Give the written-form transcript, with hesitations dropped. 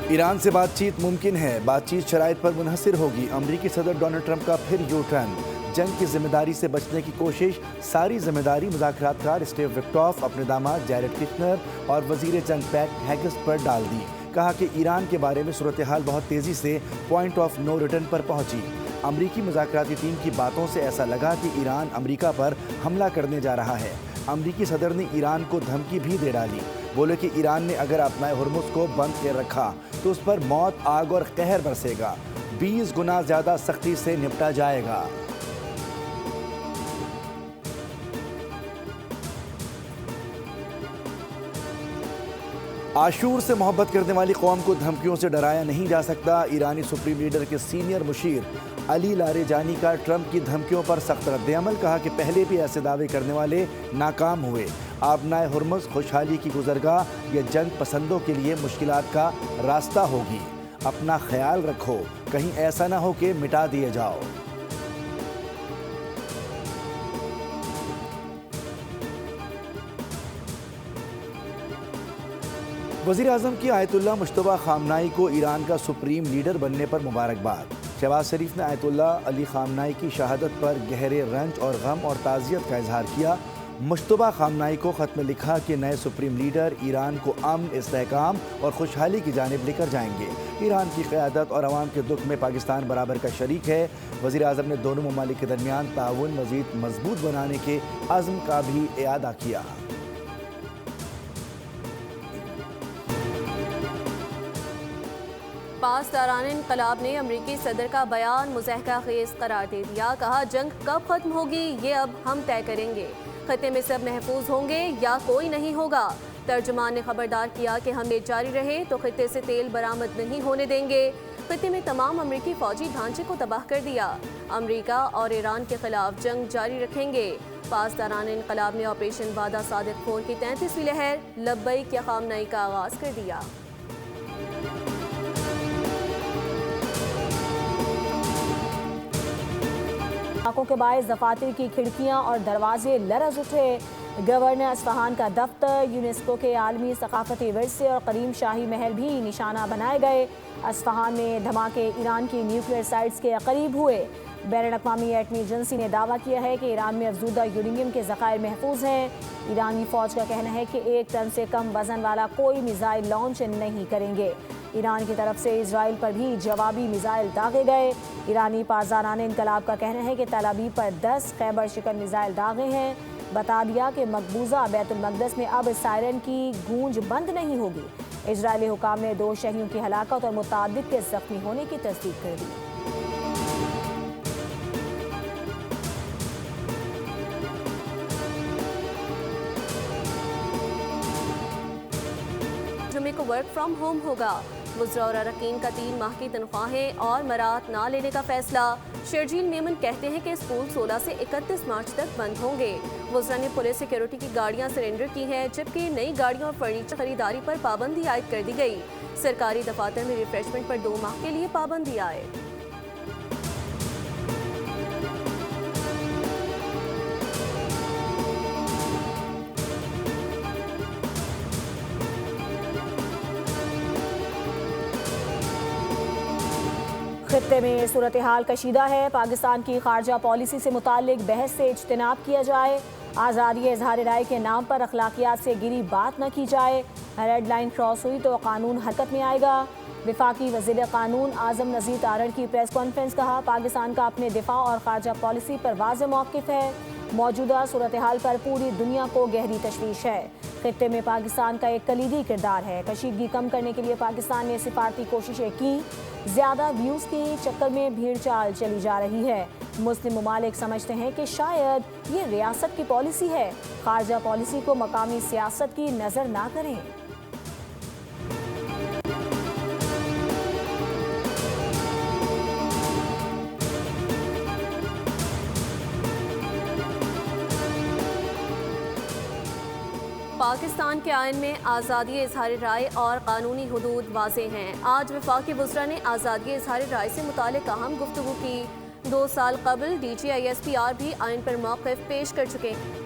ایران سے بات چیت ممکن ہے، بات چیت شرائط پر منحصر ہوگی۔ امریکی صدر ڈونلڈ ٹرمپ کا پھر یو ٹرن، جنگ کی ذمہ داری سے بچنے کی کوشش، ساری ذمہ داری مذاکرات کار اسٹیو وٹکوف اپنے داماد جیرڈ کشنر اور وزیر جنگ پیٹ ہیگسٹ پر ڈال دی۔ کہا کہ ایران کے بارے میں صورتحال بہت تیزی سے پوائنٹ آف نو ریٹرن پر پہنچی۔ امریکی مذاکراتی ٹیم کی باتوں سے ایسا لگا کہ ایران امریکہ پر حملہ کرنے جا رہا ہے۔ امریکی صدر نے ایران کو دھمکی بھی دے ڈالی، بولے کہ ایران نے اگر اپنا ہرمز کو بند کر رکھا تو اس پر موت، آگ اور قہر برسے گا، 20 گنا زیادہ سختی سے نپٹا جائے گا۔ عاشور سے محبت کرنے والی قوم کو دھمکیوں سے ڈرایا نہیں جا سکتا۔ ایرانی سپریم لیڈر کے سینئر مشیر علی لاریجانی کا ٹرمپ کی دھمکیوں پر سخت رد عمل۔ کہا کہ پہلے بھی ایسے دعوے کرنے والے ناکام ہوئے۔ آبنائے ہرمز خوشحالی کی گزرگاہ یا جنگ پسندوں کے لیے مشکلات کا راستہ ہوگی۔ اپنا خیال رکھو، کہیں ایسا نہ ہو کہ مٹا دیے جاؤ۔ وزیر اعظم کی آیت اللہ مجتبیٰ خامنہئی کو ایران کا سپریم لیڈر بننے پر مبارکباد۔ شہباز شریف نے آیت اللہ علی خامنہئی کی شہادت پر گہرے رنج اور غم اور تعزیت کا اظہار کیا۔ مجتبیٰ خامنہئی کو خط میں لکھا کہ نئے سپریم لیڈر ایران کو امن، استحکام اور خوشحالی کی جانب لے کر جائیں گے۔ ایران کی قیادت اور عوام کے دکھ میں پاکستان برابر کا شریک ہے۔ وزیر اعظم نے دونوں ممالک کے درمیان تعاون مزید مضبوط بنانے کے عزم کا بھی اعادہ کیا۔ پاسداران انقلاب نے امریکی صدر کا بیان مضحکہ خیز قرار دے دیا۔ کہا جنگ کب ختم ہوگی یہ اب ہم طے کریں گے، خطے میں سب محفوظ ہوں گے یا کوئی نہیں ہوگا۔ ترجمان نے خبردار کیا کہ حملے جاری رہے تو خطے سے تیل برآمد نہیں ہونے دیں گے۔ خطے میں تمام امریکی فوجی ڈھانچے کو تباہ کر دیا۔ امریکہ اور ایران کے خلاف جنگ جاری رکھیں گے۔ پاسداران انقلاب نے آپریشن وعدہ صادق 4 کی 33ویں لہر لبیک یا خامنہئی کا آغاز کر دیا۔ دھماکوں کے باعث دفاتر کی کھڑکیاں اور دروازے لرز اٹھے۔ گورنر اصفہان کا دفتر، یونیسکو کے عالمی ثقافتی ورثے اور قدیم شاہی محل بھی نشانہ بنائے گئے۔ اصفہان میں دھماکے ایران کی نیوکلیئر سائٹس کے قریب ہوئے۔ بین الاقوامی ایٹمی ایجنسی نے دعویٰ کیا ہے کہ ایران میں افزودہ یورینیم کے ذخائر محفوظ ہیں۔ ایرانی فوج کا کہنا ہے کہ 1 ٹن سے کم وزن والا کوئی میزائل لانچ نہیں کریں گے۔ ایران کی طرف سے اسرائیل پر بھی جوابی میزائل داغے گئے۔ ایرانی پاسداران انقلاب کا کہنا ہے کہ تل ابیب پر 10 خیبر شکن میزائل داغے ہیں۔ بتا دیا کہ مقبوضہ بیت المقدس میں اب سائرن کی گونج بند نہیں ہوگی۔ اسرائیلی حکام نے 2 شہریوں کی ہلاکت اور متعدد کے زخمی ہونے کی تصدیق کر دی۔ جمعے کو ورک فرام ہوم ہوگا۔ وزراء اور اراکین کا 3 ماہ کی تنخواہیں اور مراعات نہ لینے کا فیصلہ۔ شرجیل میمن کہتے ہیں کہ اسکول 16 سے 31 مارچ تک بند ہوں گے۔ وزراء نے پولیس سیکیورٹی کی گاڑیاں سرنڈر کی ہیں، جبکہ نئی گاڑیوں اور فرنیچر خریداری پر پابندی عائد کر دی گئی۔ سرکاری دفاتر میں ریفریشمنٹ پر 2 ماہ کے لیے پابندی عائد۔ خطے میں صورتحال کشیدہ ہے۔ پاکستان کی خارجہ پالیسی سے متعلق بحث سے اجتناب کیا جائے۔ آزادی اظہار رائے کے نام پر اخلاقیات سے گری بات نہ کی جائے۔ ریڈ لائن کراس ہوئی تو قانون حرکت میں آئے گا۔ وفاقی وزیر قانون اعظم نذیر تارڑ کی پریس کانفرنس۔ کہا پاکستان کا اپنے دفاع اور خارجہ پالیسی پر واضح موقف ہے۔ موجودہ صورتحال پر پوری دنیا کو گہری تشویش ہے۔ خطے میں پاکستان کا ایک کلیدی کردار ہے۔ کشیدگی کم کرنے کے لیے پاکستان نے سفارتی کوششیں کی، زیادہ ویوز کی چکر میں بھیڑ چال چلی جا رہی ہے۔ مسلم ممالک سمجھتے ہیں کہ شاید یہ ریاست کی پالیسی ہے۔ خارجہ پالیسی کو مقامی سیاست کی نظر نہ کریں۔ پاکستان کے آئین میں آزادی اظہار رائے اور قانونی حدود واضح ہیں۔ آج وفاقی وزراء نے آزادی اظہار رائے سے متعلق اہم گفتگو کی۔ 2 سال قبل DGISPR بھی آئین پر موقف پیش کر چکے ہیں۔